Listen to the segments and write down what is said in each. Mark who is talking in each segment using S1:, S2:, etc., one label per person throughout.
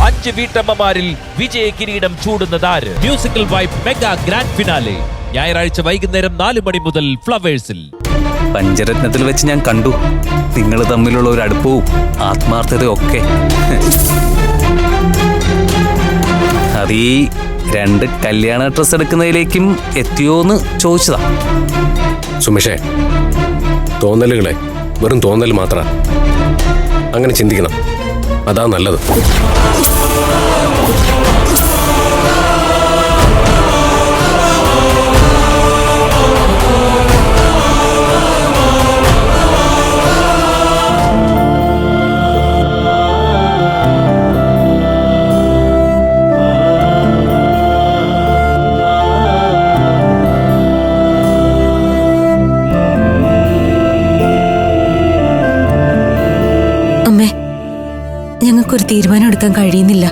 S1: 5 വീട്ടമ്മമാരിൽ വിജയ കിരീടം ചൂടുന്നതാര്? Musical vibe mega grand finale ഞായറാഴ്ച വൈകുന്നേരം 4 മണി മുതൽ ഫ്ലവേഴ്സിൽ.
S2: പഞ്ചരത്നത്തിൽ വെച്ച് ഞാൻ കണ്ടു നിങ്ങൾ തമ്മിലുള്ള ഒരു അടുപ്പവും ആത്മാർത്ഥതയും ഒക്കെ. അത് ഈ 2 കല്യാണ ഡ്രസ് എടുക്കുന്നതിലേക്കും എത്തിയോന്ന് ചോദിച്ചതാ.
S3: സുമേഷേ, തോന്നലുകളെ വെറും തോന്നൽ മാത്ര, അങ്ങനെ ചിന്തിക്കണം, അതാ നല്ലത്.
S4: ഞങ്ങൾക്കൊരു തീരുമാനം എടുക്കാൻ കഴിയുന്നില്ല.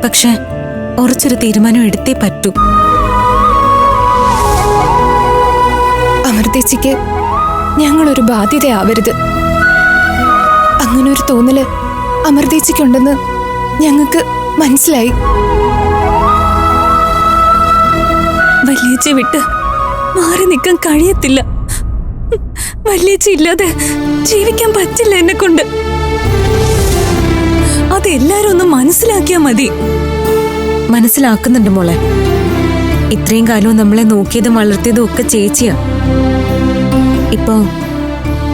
S4: പക്ഷെ ഉറച്ചൊരു തീരുമാനം എടുത്തേ പറ്റൂ.
S5: അമൃതേച്ചിക്ക് ഞങ്ങളൊരു ബാധ്യതയാവരുത്. അങ്ങനൊരു തോന്നല് അമൃതേച്ചിക്കുണ്ടെന്ന് ഞങ്ങൾക്ക് മനസ്സിലായി.
S4: വല്യേച്ചി വിട്ട് മാറി നിൽക്കാൻ കഴിയത്തില്ല. വല്യേച്ചി ഇല്ലാതെ ജീവിക്കാൻ പറ്റില്ല എന്നെ കൊണ്ട്. അതെല്ലാരും ഒന്ന് മനസ്സിലാക്കിയാ മതി. മനസ്സിലാക്കുന്നുണ്ട് മോളെ. ഇത്രയും കാലവും നമ്മളെ നോക്കിയതും വളർത്തിയതും ഒക്കെ ചേച്ചിയാ. ഇപ്പൊ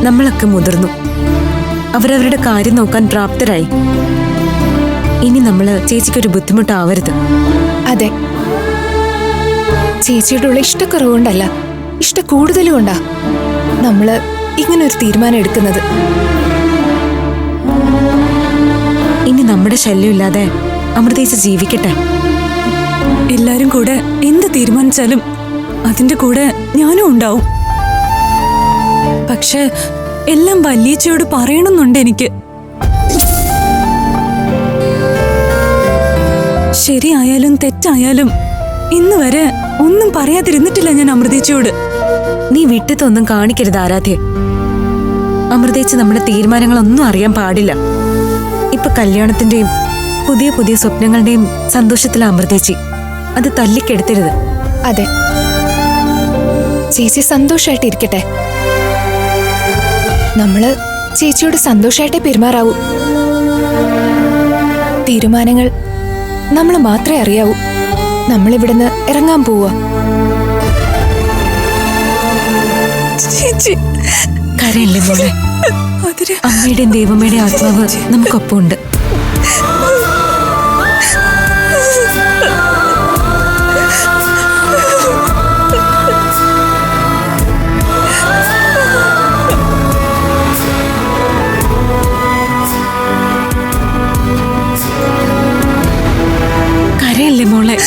S4: നമ്മളൊക്കെ മുതിർന്നു, അവരവരുടെ കാര്യം നോക്കാൻ പ്രാപ്തരായി. ഇനി നമ്മള് ചേച്ചിക്കൊരു ബുദ്ധിമുട്ടാവരുത്.
S5: അതെ, ചേച്ചിയുടെ ഉള്ള ഇഷ്ടക്കുറവുകൊണ്ടല്ല, ഇഷ്ട കൂടുതലും കൊണ്ടാ നമ്മള് ഇങ്ങനൊരു തീരുമാനം എടുക്കുന്നത്.
S4: ഇനി നമ്മുടെ ശല്യമില്ലാതെ അമൃതേച്ചി ജീവിക്കട്ടെ. എല്ലാരും കൂടെ എന്ത് തീരുമാനിച്ചാലും അതിന്റെ കൂടെ ഞാനും ഉണ്ടാവും. പക്ഷെ എല്ലാം വല്യേച്ചിയോട് പറയണമെന്നുണ്ട് എനിക്ക്. ശരിയായാലും തെറ്റായാലും ഇന്ന് വരെ ഒന്നും പറയാതിരുന്നിട്ടില്ല ഞാൻ അമൃതേച്ചിയോട്. നീ വിട്ടത്തൊന്നും കാണിക്കരുത് ആരാധ്യ. അമൃതേച്ചി നമ്മുടെ തീരുമാനങ്ങളൊന്നും അറിയാൻ പാടില്ല. ഇപ്പൊ കല്യാണത്തിന്റെയും പുതിയ പുതിയ സ്വപ്നങ്ങളുടെയും സന്തോഷത്തിലെ അമൃതേച്ചി. അത് തല്ലിക്കെടുത്തരുത്.
S5: അതെ, ചേച്ചി സന്തോഷായിട്ടിരിക്കട്ടെ. നമ്മള് ചേച്ചിയോട് സന്തോഷായിട്ടേ പെരുമാറാവൂ. തീരുമാനങ്ങൾ നമ്മൾ മാത്രമേ അറിയാവൂ. നമ്മളിവിടുന്ന് ഇറങ്ങാൻ പോവാ.
S4: കരയില്ലേ മോളെ. അമ്മയുടെയും ദൈവമ്മയുടെയും ആത്മാവ് നമുക്കൊപ്പമുണ്ട്. കരയില്ലേ മോളെ.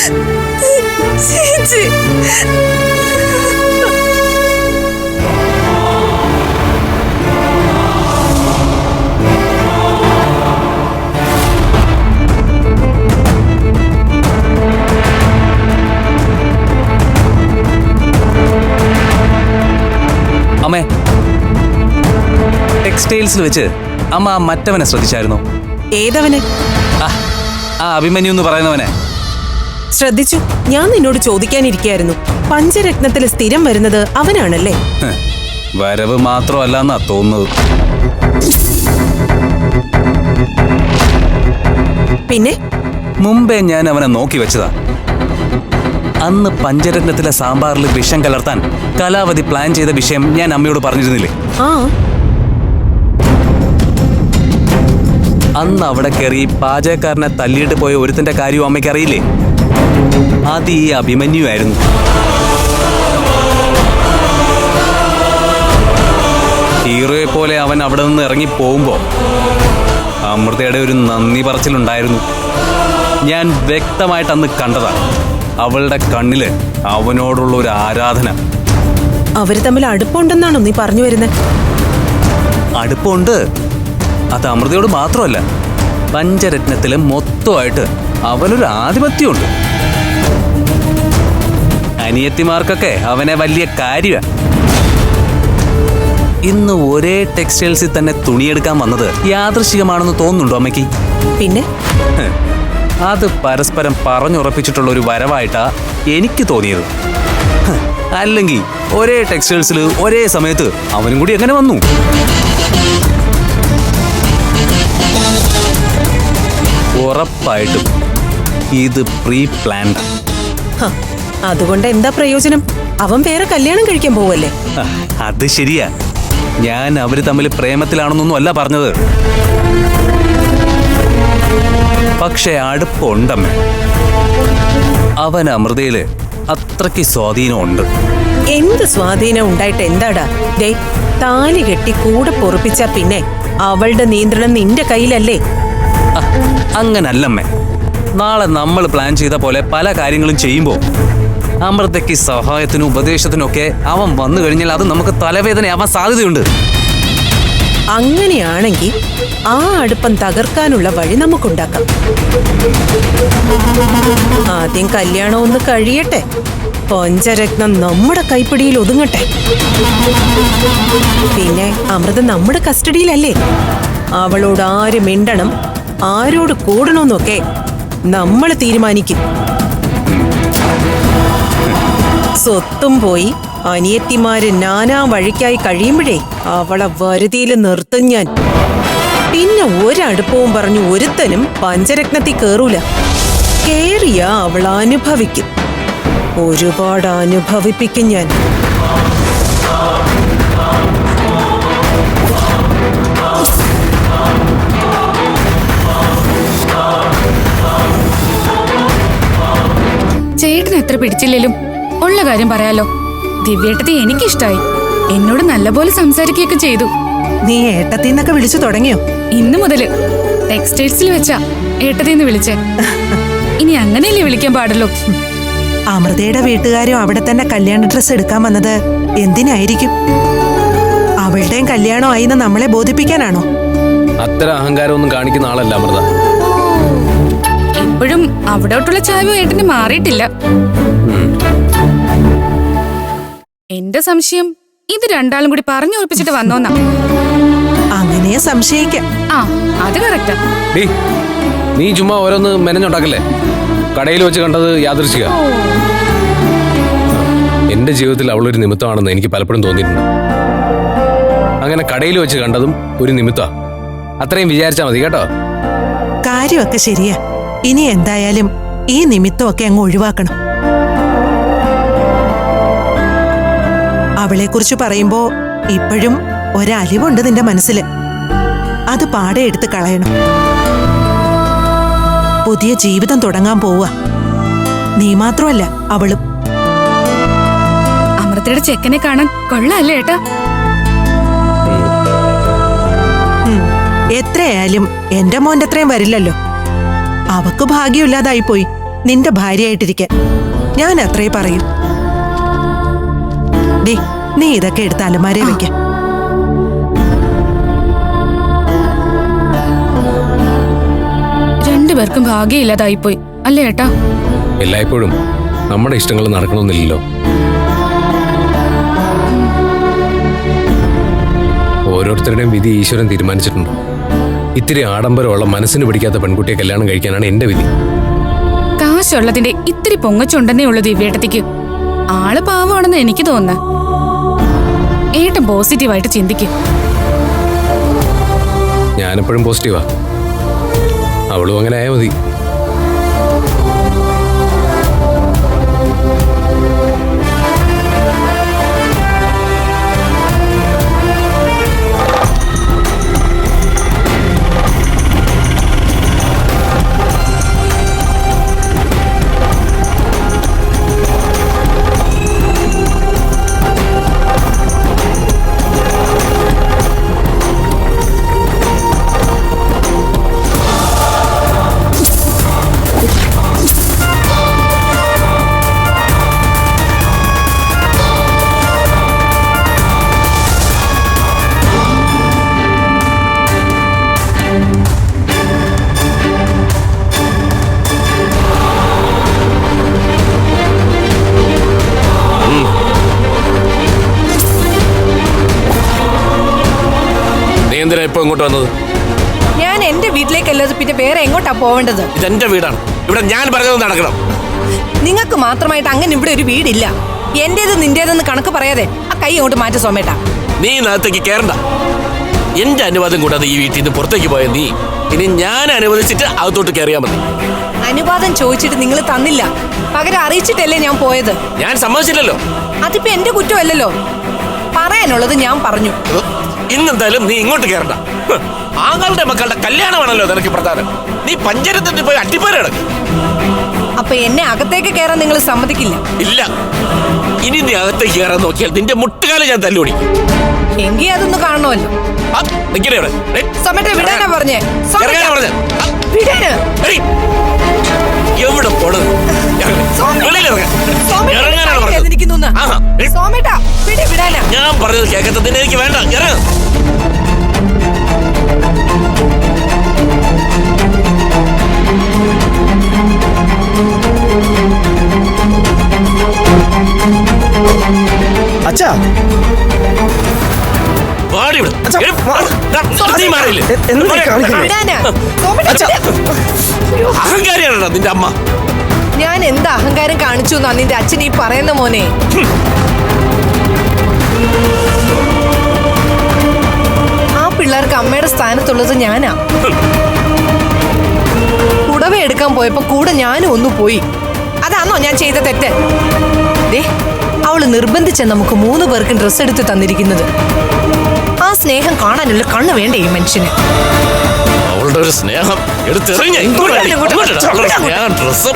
S2: അമ്മേ, ടെക്സ്റ്റൈൽസിൽ വെച്ച് അമ്മ ആ മറ്റവനെ ശ്രദ്ധിച്ചായിരുന്നോ?
S6: ഏതവന്?
S2: ആ അഭിമന്യു എന്ന് പറയുന്നവനെ
S6: ശ്രദ്ധിച്ചു. ഞാൻ നിന്നോട് ചോദിക്കാനിരിക്കായിരുന്നു. പഞ്ചരത്നത്തിൽ സ്ഥിരം വരുന്നത് അവനാണല്ലേ?
S2: വരവ് മാത്രമല്ലെന്നാ തോന്നുന്നത്.
S6: പിന്നെ
S2: മുമ്പേ ഞാൻ അവനെ നോക്കി വെച്ചതാ. അന്ന് പഞ്ചരത്നത്തിലെ സാമ്പാറിൽ വിഷം കലർത്താൻ കലാവതി പ്ലാൻ ചെയ്ത വിഷയം ഞാൻ അമ്മയോട് പറഞ്ഞിരുന്നില്ലേ? അന്ന് അവിടെ കയറി പാചകക്കാരനെ തല്ലിയിട്ട് പോയ ഒരുത്തിന്റെ കാര്യവും അമ്മയ്ക്ക് അറിയില്ലേ? അത് ഈ അഭിമന്യു ആയിരുന്നു. ഹീറോയെ പോലെ അവൻ അവിടെ നിന്ന് ഇറങ്ങി പോകുമ്പോ അമൃതയുടെ ഒരു നന്ദി പറച്ചിലുണ്ടായിരുന്നു. ഞാൻ വ്യക്തമായിട്ട് അന്ന് കണ്ടതാണ്. അവളുടെ കണ്ണില് അവനോടുള്ള ഒരു ആരാധന.
S6: അവര് തമ്മിൽ അടുപ്പമുണ്ടെന്നാണോ നീ പറഞ്ഞു വരുന്നത്?
S2: അടുപ്പമുണ്ട്. അത് അമൃതയോട് മാത്രമല്ല, പഞ്ചരത്നത്തില് മൊത്തമായിട്ട് അവനൊരു ആധിപത്യമുണ്ട്. അനിയത്തിമാർക്കൊക്കെ അവനെ വലിയ കാര്യമാണ്. ഇന്ന് ഒരേ ടെക്സ്റ്റൈൽസിൽ തന്നെ തുണിയെടുക്കാൻ വന്നത് യാദൃശികമാണെന്ന് തോന്നുന്നുണ്ടോ അമ്മയ്ക്ക്?
S6: പിന്നെ
S2: ഹ്, അത് പരസ്പരം പറഞ്ഞുറപ്പിച്ചിട്ടുള്ള ഒരു വരവായിട്ടാ എനിക്ക് തോന്നിയത്. ഹ്, അല്ലെങ്കിൽ ഒരേ ടെക്സ്റ്റൈൽസിൽ ഒരേ സമയത്ത് അവനും കൂടി എങ്ങനെ വന്നു? ഉറപ്പായിട്ടും ഇത് പ്രീ പ്ലാൻഡ്.
S6: ഹ, അതുകൊണ്ട് എന്താ പ്രയോജനം? അവൻ വേറെ കല്യാണം കഴിക്കാൻ പോവല്ലേ?
S2: അത് ശരിയാ. ഞാൻ അവര് തമ്മിൽ പ്രേമത്തിലാണെന്നൊന്നും അല്ല പറഞ്ഞത്. പക്ഷെ അടുപ്പുണ്ടമ്മ. അവൻ അമൃതയില് അത്രയ്ക്ക് സ്വാധീനമുണ്ട്.
S6: എന്ത് സ്വാധീനം ഉണ്ടായിട്ട് എന്താടാ? ദേ, താലി കെട്ടി കൂടെ പൊറുപ്പിച്ച പിന്നെ അവളുടെ നിയന്ത്രണം നിന്റെ കയ്യിലല്ലേ?
S2: അങ്ങനല്ലമ്മേ. നാളെ നമ്മൾ പ്ലാൻ ചെയ്ത പോലെ പല കാര്യങ്ങളും ചെയ്യുമ്പോൾ അമൃതയ്ക്ക് സഹായത്തിനും ഉപദേശത്തിനും ഒക്കെ അവൻ വന്നു കഴിഞ്ഞാൽ അത് നമുക്ക് തലവേദനയാവാൻ സാധ്യതയുണ്ട്.
S6: അങ്ങനെയാണെങ്കിൽ ആ അടുപ്പം തകർക്കാനുള്ള വഴി നമുക്കുണ്ടാക്കാം. ആദ്യം കല്യാണം ഒന്ന് കഴിയട്ടെ, പഞ്ചരത്നം നമ്മുടെ കൈപ്പിടിയിൽ ഒതുങ്ങട്ടെ. പിന്നെ അമൃത നമ്മുടെ കസ്റ്റഡിയിലല്ലേ? അവളോട് ആര് മിണ്ടണം, ആരോട് കൂടണമെന്നൊക്കെ നമ്മൾ തീരുമാനിക്കും. സ്വത്തും പോയി അനിയത്തിമാര് നാനാ വഴിക്കായി കഴിയുമ്പോഴേ അവളെ വരുതിയിൽ നിർത്തും ഞാൻ. പിന്നെ ഒരടുപ്പവും പറഞ്ഞു ഒരുത്തനും പഞ്ചരത്നത്തിൽ കേറൂല. കേറിയ അവൾ അനുഭവിക്കും, ഒരുപാട് അനുഭവിപ്പിക്കും ഞാൻ.
S7: ചേട്ടന് എത്ര പിടിച്ചില്ലേലും ഉള്ള കാര്യം പറയാലോ. ദിവ്യേട്ടത്തെ എനിക്കിഷ്ടായി. എന്നോട് നല്ലപോലെ സംസാരിക്കുകയൊക്കെ ചെയ്തു.
S6: നീ ഏട്ടത്തിന്നൊക്കെ വിളിച്ചു തുടങ്ങിയോ?
S7: ഇന്നു മുതല് ടെക്സ്റ്റൈൽസിൽ വെച്ചാ ഏട്ടത്തിന്ന് വിളിച്ചേ. ഇനി അങ്ങനെയല്ലേ വിളിക്കാൻ പാടുള്ളൂ.
S6: അമൃതയുടെ വീട്ടുകാരും അവിടെ തന്നെ കല്യാണ ഡ്രസ് എടുക്കാൻ വന്നത് എന്തിനായിരിക്കും? അവളുടെയും കല്യാണമായിന്ന് നമ്മളെ ബോധിപ്പിക്കാനാണോ?
S3: അത്തരം അഹങ്കാരമൊന്നും കാണിക്കുന്ന ആളല്ല അമൃത.
S7: ഇപ്പോഴും അവിടോട്ടുള്ള ചായവും ഏട്ടന് മാറിയിട്ടില്ല. എന്റെ സംശയം ഇത് രണ്ടാളും കൂടി പറഞ്ഞു ഉറപ്പിച്ചിട്ട് വന്നോന്നാ.
S6: അങ്ങനെ സംശയിക്കാം.
S7: ആ, അത് കറക്റ്റാ.
S3: നീ ചുമ്മാ ഓരോന്ന് മെനഞ്ഞുണ്ടാക്കല്ലേ. കടയിൽ വെച്ച് കണ്ടത് യാദൃശ്ചിക. എന്റെ ജീവിതത്തിൽ അവളൊരു നിമിത്തമാണെന്ന് എനിക്ക് പലപ്പോഴും തോന്നിയിട്ടുണ്ട്. അങ്ങനെ കടയിൽ വെച്ച് കണ്ടതും ഒരു നിമിത്താ. അത്രയും വിചാരിച്ചാ മതി കേട്ടോ.
S6: കാര്യമൊക്കെ ശരിയാ. ഇനി എന്തായാലും ഈ നിമിത്തമൊക്കെ അങ്ങ് ഒഴിവാക്കണം. അവളെക്കുറിച്ച് പറയുമ്പോ ഇപ്പോഴും ഒരലിവുണ്ട് നിന്റെ മനസ്സില്. അത് പാടെ എടുത്ത് കളയണം. പുതിയ ജീവിതം തുടങ്ങാൻ പോവുക. നീ മാത്രമല്ല, അവളും.
S7: അമൃതയുടെ ചെക്കനെ കാണാൻ കൊള്ളാല്ലേ ഏട്ടാ?
S6: എത്രയായാലും എന്റെ മോന്റെ അത്രയും വരില്ലല്ലോ. അവക്ക് ഭാഗ്യമില്ലാതായിപ്പോയി നിന്റെ ഭാര്യയായിട്ടിരിക്കാൻ. ഞാൻ അത്രേ പറയൂ. ഡേ, നീ ഇതൊക്കെ എടുത്ത് അലമാരയിൽ വെക്ക.
S7: രണ്ടുപേർക്കും ഭാഗ്യമില്ലാതായിപ്പോയി അല്ലേ ഏട്ടാ?
S3: എല്ലായ്പ്പോഴും നമ്മുടെ ഇഷ്ടങ്ങൾ നടക്കണമെന്നില്ലല്ലോ. ഓരോരുത്തരുടെയും വിധി ഈശ്വരൻ തീരുമാനിച്ചിട്ടുണ്ട്. ഇത്തിരി ആഡംബരമുള്ള മനസ്സിന് പിടിക്കാത്ത പെൺകുട്ടിയെ കല്യാണം കഴിക്കാനാണ് എന്റെ വിധി.
S7: കാശുള്ളതിന്റെ ഇത്തിരി പൊങ്ങച്ചുണ്ടെന്നേ ഉള്ളൂ ദിവ്യേട്ടത്തിക്ക്. ആള് പാവമാണെന്ന് എനിക്ക് തോന്നുന്നു. ഏട്ടൻ പോസിറ്റീവായിട്ട് ചിന്തിക്കും.
S3: ഞാനെപ്പോഴും പോസിറ്റീവാ. അവളും അങ്ങനെ ആയാൽ മതി.
S8: എന്തിനാ ഇപ്പൊ ഇങ്ങോട്ട് വന്നത്?
S5: ഞാൻ എന്റെ വീട്ടിലേക്കല്ലാതെ പിന്നെ വേറെ എങ്ങോട്ടാ പോവേണ്ടത്?
S8: ഇതെന്റെ വീടാണ്. ഇവിടെ ഞാൻ പറഞ്ഞത് നടക്കണം.
S5: നിങ്ങൾക്ക് മാത്രമായിട്ട് അങ്ങനെ ഇവിടെ ഒരു വീടില്ല. എന്റേത് നിന്റേതെന്ന് കണക്ക് പറയാതെ ആ കൈ അങ്ങോട്ട് മാറ്റി സോമേട്ടാ.
S8: നീ നകത്തേക്ക് കയറണ്ട. എന്റെ അനുവാദം കൂടാതെ ഈ വീട്ടിൽ നിന്ന് പുറത്തേക്ക് പോയ നീ ഇനി ഞാൻ അനുവദിച്ചിട്ട് അകത്തോട്ട് കയറിയാ മതി.
S5: അനുവാദം ചോദിച്ചിട്ട് നിങ്ങൾ തന്നില്ല, പകരം അറിയിച്ചിട്ടല്ലേ ഞാൻ പോയത്.
S8: ഞാൻ സമ്മതിച്ചില്ലല്ലോ.
S5: അതിപ്പോ എന്റെ കുറ്റമല്ലല്ലോ. പറയാനുള്ളത് ഞാൻ പറഞ്ഞു.
S8: ഇന്നെന്തായാലും നീ ഇങ്ങോട്ട് കയറണ്ട. ആങ്ങളുടെ മക്കളുടെ കല്യാണമാണല്ലോ നിനക്ക് പ്രധാനം. നീ പഞ്ചരത്തിൽ പോയി അട്ടിപ്പേരടക്ക്.
S5: അപ്പൊ എന്നെ അകത്തേക്ക് കയറാൻ നിങ്ങൾ സമ്മതിക്കില്ല?
S8: ഇല്ല. ഇനി നീ അകത്തേക്ക് കയറാൻ നോക്കിയാൽ നിന്റെ മുട്ടുകാലം ഞാൻ തല്ലുപിടി.
S5: എങ്കിൽ അതൊന്ന് കാണണമല്ലോ. സോമേട്ടാ വിടാനാ പറഞ്ഞേ. വിടാന്.
S8: എവിടെ പോണത്?
S5: സോമേട്ടാ വിടാനാ.
S8: ഞാൻ പറഞ്ഞത് കേൾക്കത്തതിന് എനിക്ക് വേണ്ട. ഇറങ്ങ.
S9: അച്ഛാ
S8: അഹങ്കാരിയാണോ നിന്റെ അമ്മ?
S5: ഞാൻ എന്ത് അഹങ്കാരം കാണിച്ചു എന്നാ നിന്റെ അച്ഛൻ ഈ പറയുന്ന മോനെ? ആ പിള്ളേർക്ക് അമ്മയുടെ സ്ഥാനത്തുള്ളത് ഞാനാ. പുടവ എടുക്കാൻ പോയപ്പോ കൂടെ ഞാനും ഒന്ന് പോയി. അതാണോ ഞാൻ ചെയ്ത തെറ്റ്? അവള് നിർബന്ധിച്ച നമുക്ക് 3 പേർക്കും ഡ്രസ്സ് എടുത്ത് തന്നിരിക്കുന്നത്. ആ സ്നേഹം കാണാനുള്ള കണ്ണ് വേണ്ടേ ഈ മനുഷ്യന്?
S8: അവളുടെ ഒരു സ്നേഹം എടുത്തെറിഞ്ഞ ഡ്രസ്സ്.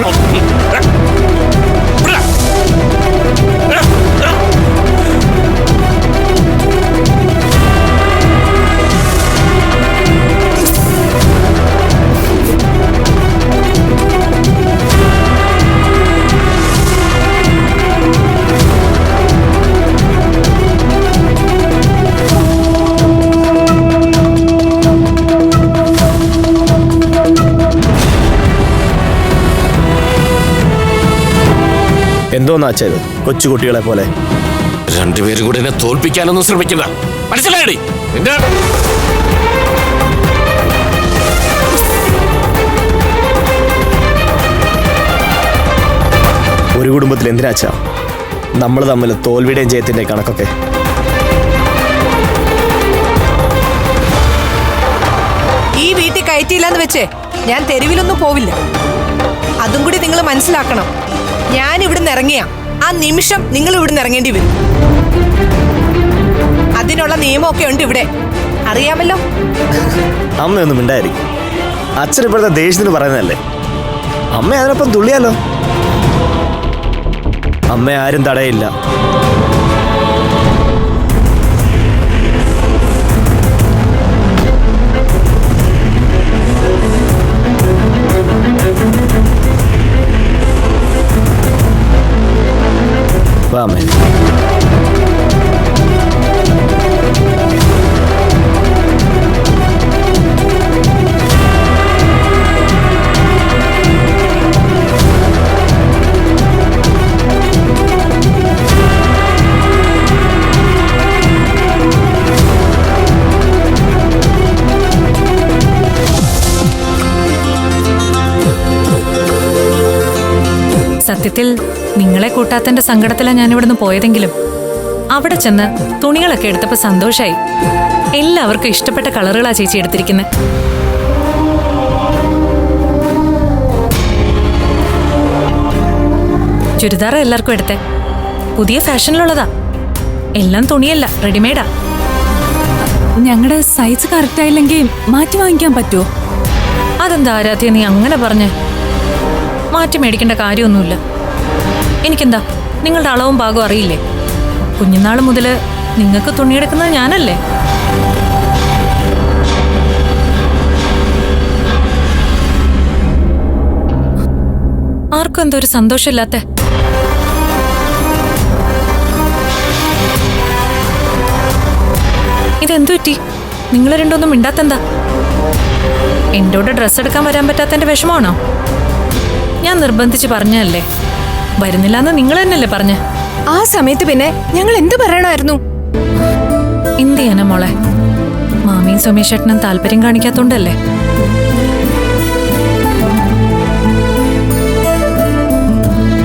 S9: എന്തോന്നാ അച്ഛത്? കൊച്ചുകുട്ടികളെ പോലെ
S8: രണ്ടുപേരും കൂടെ എന്നെ തോൽപ്പിക്കാനൊന്നും ശ്രമിക്കണ്ട. മനസ്സിലായടി?
S9: ഒരു കുടുംബത്തിൽ എന്തിനാച്ചാ നമ്മൾ തമ്മിൽ തോൽവിയുടെയും ജയത്തിന്റെയും കണക്കൊക്കെ?
S5: ഈ വീട്ടിൽ കയറ്റിയില്ലാന്ന് വെച്ചേ ഞാൻ തെരുവിലൊന്നും പോവില്ല. അതും കൂടി നിങ്ങൾ മനസ്സിലാക്കണം. ഞാൻ ഇവിടുന്ന് ഇറങ്ങിയ ആ നിമിഷം നിങ്ങൾ ഇവിടുന്ന് ഇറങ്ങേണ്ടി വരും. അതിനുള്ള നിയമമൊക്കെ ഉണ്ട് ഇവിടെ, അറിയാമല്ലോ.
S9: അമ്മയൊന്നും മിണ്ടായിരിക്കും. അച്ഛൻ ഇപ്പോഴത്തെ ദേഷ്യത്തിന് പറയുന്നതല്ലേ. അമ്മ അതിനൊപ്പം തുള്ളിയാലോ. അമ്മ ആരും തടയില്ല. അമ്മേ
S4: സത്യത്തിൽ നിങ്ങളെ കൂട്ടാത്തന്റെ സങ്കടത്തിലാണ് ഞാൻ ഇവിടുന്ന് പോയതെങ്കിലും അവിടെ ചെന്ന് തുണികളൊക്കെ എടുത്തപ്പോ സന്തോഷായി. എല്ലാവർക്കും ഇഷ്ടപ്പെട്ട കളറുകളാ ചേച്ചി എടുത്തിരിക്കുന്നത്. ചുരിദാർ എല്ലാവർക്കും എടുത്തേ. പുതിയ ഫാഷനിലുള്ളതാ. എല്ലാം തുണിയല്ല, റെഡിമെയ്ഡാ.
S7: ഞങ്ങളുടെ സൈസ് കറക്റ്റ് ആയില്ലെങ്കിൽ മാറ്റി വാങ്ങിക്കാൻ പറ്റുമോ?
S4: അതെന്താ ആരാധ്യ നീ അങ്ങനെ പറഞ്ഞേ? മാറ്റി മേടിക്കേണ്ട കാര്യമൊന്നുമില്ല. എനിക്കെന്താ നിങ്ങളുടെ അളവും ഭാഗവും അറിയില്ലേ? കുഞ്ഞുനാൾ മുതൽ നിങ്ങൾക്ക് തുണിയെടുക്കുന്നത് ഞാനല്ലേ. ആർക്കും എന്തോ ഒരു സന്തോഷമില്ലാത്ത. ഇതെന്തു പറ്റി? നിങ്ങൾ രണ്ടൊന്നും മിണ്ടാത്തെന്താ? എൻ്റെ കൂടെ ഡ്രസ്സ് എടുക്കാൻ വരാൻ പറ്റാത്തതിന്റെ വിഷമമാണോ? ഞാൻ നിർബന്ധിച്ച് പറഞ്ഞല്ലേ. വരുന്നില്ലാന്ന് നിങ്ങൾ തന്നെയല്ലേ പറഞ്ഞ?
S5: ആ സമയത്ത് പിന്നെ ഞങ്ങൾ എന്ത് പറയണമായിരുന്നു?
S4: എന്ത് ചെയ്യാനാ മോളെ? മാമിയും സുമേഷേട്ടനും താല്പര്യം കാണിക്കാത്തോണ്ടല്ലേ?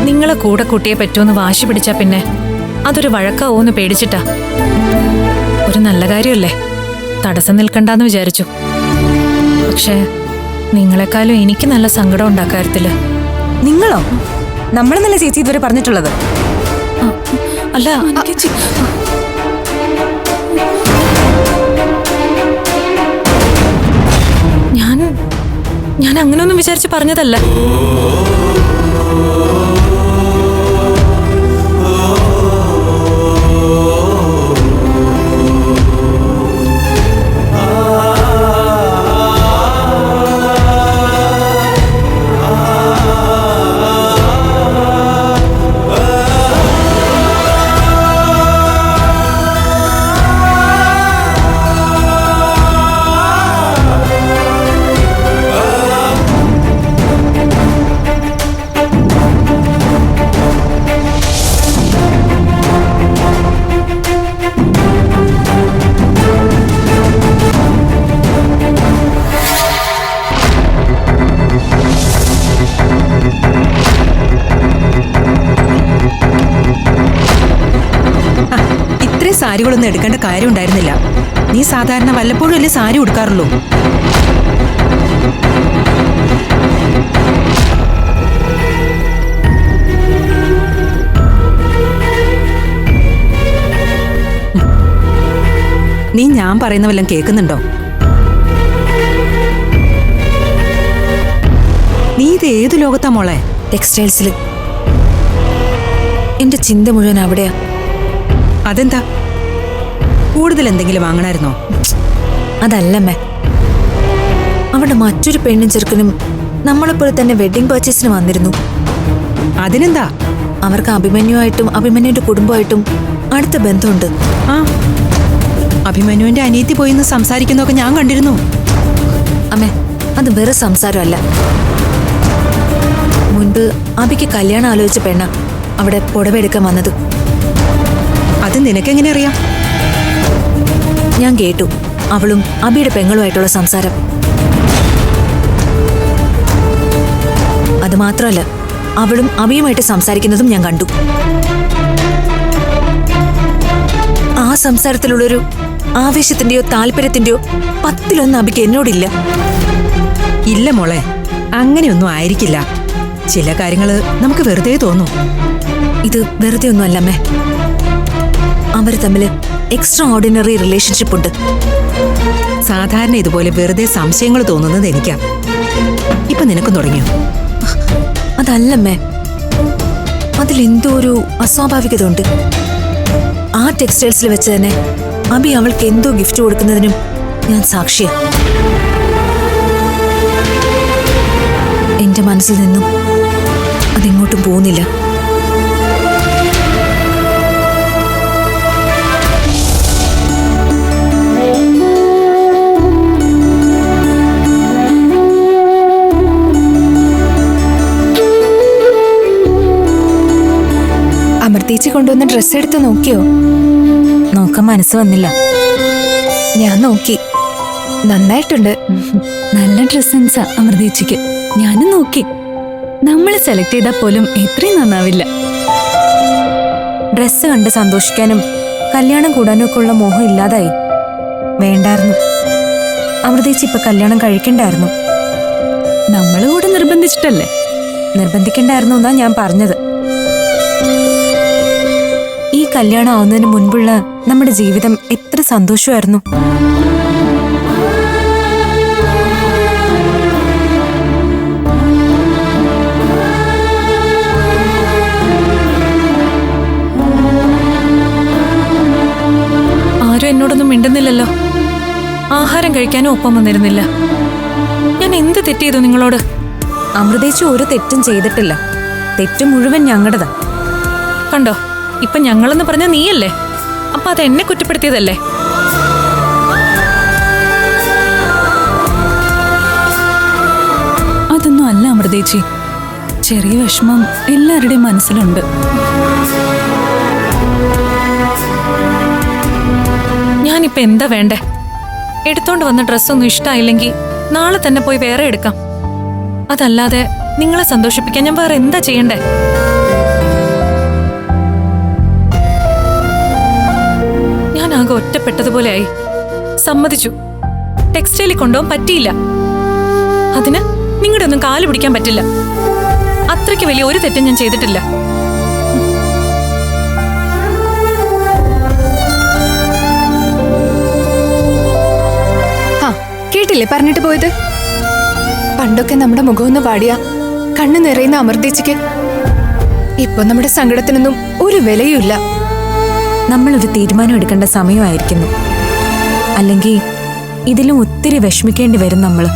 S4: നിങ്ങളെ കൂടെ കൂട്ടിയെ പറ്റുമെന്ന് വാശി പിടിച്ചാ പിന്നെ അതൊരു വഴക്കാവൂന്ന് പേടിച്ചിട്ടാ. ഒരു നല്ല കാര്യമല്ലേ, തടസ്സം നിൽക്കണ്ടെന്ന് വിചാരിച്ചു. പക്ഷേ നിങ്ങളെക്കാളും എനിക്ക് നല്ല സങ്കടം ഉണ്ടാക്കാര്യത്തില്.
S10: നിങ്ങളോ? നമ്മളെന്നല്ലേ ചേച്ചി ഇതുവരെ പറഞ്ഞിട്ടുള്ളത്?
S4: അല്ല, ഞാൻ അങ്ങനെയൊന്നും വിചാരിച്ച് പറഞ്ഞതല്ല.
S6: സാരികളൊന്നും എടുക്കേണ്ട കാര്യം ഉണ്ടായിരുന്നില്ല. നീ സാധാരണ വല്ലപ്പോഴും അല്ലേ സാരി ഉടുക്കാറുള്ളൂ. നീ ഞാൻ പറയുന്ന വല്ലതും കേൾക്കുന്നുണ്ടോ? നീ ഇത് ഏതു ലോകത്താ മോളെ?
S10: ടെക്സ്റ്റൈൽസിൽ. എന്റെ ചിന്ത മുഴുവൻ അവിടെയാ.
S6: അതെന്താ, കൂടുതൽ എന്തെങ്കിലും വാങ്ങണമായിരുന്നോ?
S10: അതല്ലമ്മേ, അവിടെ മറ്റൊരു പെണ്ണും ചെറുക്കനും നമ്മളെപ്പോലെ തന്നെ വെഡിങ് പർച്ചേസിന് വന്നിരുന്നു.
S6: അതിനെന്താ?
S10: അവർക്ക് അഭിമന്യുവായിട്ടും അഭിമന്യുവിന്റെ കുടുംബമായിട്ടും അടുത്ത ബന്ധമുണ്ട്.
S6: ആ, അഭിമന്യുവിന്റെ അനിയത്തി പോയിന്ന് സംസാരിക്കുന്നൊക്കെ ഞാൻ കണ്ടിരുന്നു.
S10: അമ്മേ, അത് വേറെ സംസാരമല്ല. മുൻപ് അഭിക്ക് കല്യാണം ആലോചിച്ച പെണ്ണ അവിടെ പുടവെടുക്കാൻ വന്നത്.
S6: അത് നിനക്കെങ്ങനെ അറിയാം?
S10: ഞാൻ കേട്ടു അവളും അബിയുടെ പെങ്ങളുമായിട്ടുള്ള സംസാരം. അത് മാത്രമല്ല, അവളും അബിയുമായിട്ട് സംസാരിക്കുന്നതും ഞാൻ കണ്ടു. ആ സംസാരത്തിലുള്ളൊരു ആവേശത്തിന്റെയോ താല്പര്യത്തിന്റെയോ 10-1 അബിക്ക് എന്നോടില്ല.
S6: ഇല്ല മോളെ, അങ്ങനെയൊന്നും ആയിരിക്കില്ല. ചില കാര്യങ്ങള് നമുക്ക് വെറുതെ തോന്നും.
S10: ഇത് വെറുതെ ഒന്നും അല്ലമ്മേ. അവർ തമ്മിൽ എക്സ്ട്രാ ഓർഡിനറി റിലേഷൻഷിപ്പ് ഉണ്ട്.
S6: സാധാരണ ഇതുപോലെ വെറുതെ സംശയങ്ങൾ തോന്നുന്നത് എനിക്കാ. ഇപ്പൊ നിനക്കും തുടങ്ങിയോ?
S10: അതല്ലമ്മേ, അതിലെന്തോ ഒരു അസ്വാഭാവികത ഉണ്ട്. ആ ടെക്സ്റ്റൈൽസിൽ വെച്ച് തന്നെ അബി അവൾക്ക് എന്തോ ഗിഫ്റ്റ് കൊടുക്കുന്നതിനും ഞാൻ സാക്ഷിയാ. എന്റെ മനസ്സിൽ നിന്നും അതെങ്ങോട്ടും പോകുന്നില്ല. അമൃതേച്ചി കൊണ്ടുവന്ന ഡ്രസ്സ് എടുത്ത് നോക്കിയോ? നോക്കാൻ മനസ്സ് വന്നില്ല. ഞാൻ നോക്കി, നന്നായിട്ടുണ്ട്.
S7: നല്ല ഡ്രസ് സെൻസാ അമൃതേച്ചിക്ക്. ഞാനും നോക്കി. നമ്മൾ സെലക്ട് ചെയ്താൽ പോലും ഇത്രയും നന്നാവില്ല.
S10: ഡ്രസ്സ് കണ്ട് സന്തോഷിക്കാനും കല്യാണം കൂടാനും ഒക്കെ ഉള്ള മോഹം ഇല്ലാതായി. വേണ്ടായിരുന്നു. അമൃതേച്ചി ഇപ്പൊ കല്യാണം കഴിക്കണ്ടായിരുന്നു.
S7: നമ്മൾ കൂടെ നിർബന്ധിച്ചിട്ടല്ലേ?
S10: നിർബന്ധിക്കണ്ടായിരുന്നു എന്നാ ഞാൻ പറഞ്ഞത്. ഈ കല്യാണം ആവുന്നതിന് മുൻപുള്ള നമ്മുടെ ജീവിതം എത്ര സന്തോഷമായിരുന്നു.
S4: ആരും എന്നോടൊന്നും മിണ്ടുന്നില്ലല്ലോ. ആഹാരം കഴിക്കാനും ഒപ്പം വന്നിരുന്നില്ല. ഞാൻ എന്ത് തെറ്റ് ചെയ്തു നിങ്ങളോട്?
S10: അമൃതേച്ചി ഒരു തെറ്റും ചെയ്തിട്ടില്ല. തെറ്റ് മുഴുവൻ ഞങ്ങളുടെതാ.
S4: കണ്ടോ, ഇപ്പൊ ഞങ്ങളെന്ന് പറഞ്ഞ നീയല്ലേ? അപ്പൊ അത് എന്നെ കുറ്റപ്പെടുത്തിയതല്ലേ?
S7: അതൊന്നും അല്ല അമൃതേച്ചി. ചെറിയ വിഷമം എല്ലാവരുടെയും മനസ്സിലുണ്ട്.
S4: ഞാനിപ്പോ എന്താ വേണ്ടേ? എടുത്തോണ്ട് വന്ന ഡ്രസ്സൊന്നും ഇഷ്ടമായില്ലെങ്കിൽ നാളെ തന്നെ പോയി വേറെ എടുക്കാം. അതല്ലാതെ നിങ്ങളെ സന്തോഷിപ്പിക്കാൻ ഞാൻ വേറെ എന്താ ചെയ്യണ്ടേ? ഞാൻ ആകെ ഒറ്റപ്പെട്ടതുപോലെയായി. സമ്മതിച്ചു, ടെക്സ്റ്റൈലിൽ കൊണ്ടുപോകാൻ പറ്റിയില്ല. അതിന് നിങ്ങളുടെ ഒന്നും കാല് പിടിക്കാൻ പറ്റില്ല. അത്രയ്ക്ക് വലിയ ഒരു തെറ്റും ഞാൻ ചെയ്തിട്ടില്ല.
S11: കേട്ടില്ലേ പറഞ്ഞിട്ട് പോയത്? പണ്ടൊക്കെ നമ്മുടെ മുഖമൊന്ന് വാടിയ കണ്ണു നിറയുന്ന അമൃതേച്ചിക്ക് ഇപ്പൊ നമ്മുടെ സങ്കടത്തിനൊന്നും ഒരു വിലയുമില്ല.
S10: നമ്മളൊരു തീരുമാനം എടുക്കേണ്ട സമയമായിരിക്കുന്നു. അല്ലെങ്കിൽ ഇതിലും ഒത്തിരി വിഷമിക്കേണ്ടി വരും നമ്മള്.